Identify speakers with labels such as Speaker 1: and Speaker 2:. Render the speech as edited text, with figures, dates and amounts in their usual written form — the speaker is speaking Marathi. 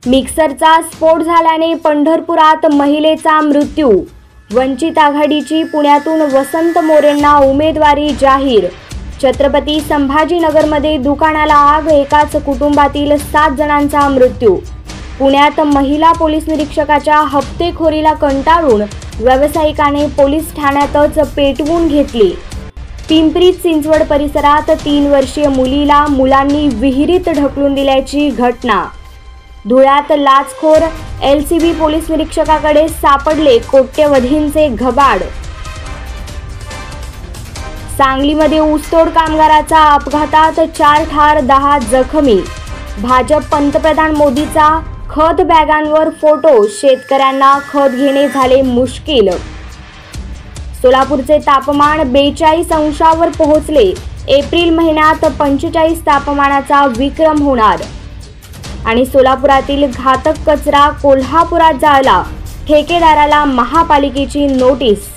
Speaker 1: मिक्सरचा स्फोट झाल्याने पंढरपुरात महिलेचा मृत्यू। वंचित आघाडीची पुण्यातून वसंत मोरेंना उमेदवारी जाहीर। छत्रपती संभाजीनगरमध्ये दुकानाला आग, एकाच कुटुंबातील 7 जणांचा मृत्यू। पुण्यात महिला पोलीस निरीक्षकाच्या हप्तेखोरीला कंटाळून व्यावसायिकाने पोलीस ठाण्यातच पेटवून घेतली। पिंपरी चिंचवड परिसरात 3 वर्षीय मुलीला मुलांनी विहिरीत ढकलून दिल्याची घटना। धुळ्यात लाचखोर LCB पोलीस निरीक्षकाकडे सापडले कोट्यवधींचे घबाड। सांगलीमध्ये ऊसतोड कामगाराचा अपघातात 4 ठार 10 जखमी। भाजप पंतप्रधान मोदीचा खत बॅगांवर फोटो, शेतकऱ्यांना खत घेणे झाले मुश्किल। सोलापूरचे तापमान 42 अंशावर पोहोचले। एप्रिल महिन्यात 45 तापमानाचा विक्रम होणार। आणि सोलापुरातील घातक कचरा कोल्हापुरात जाळला, ठेकेदाराला महापालिकेची नोटीस।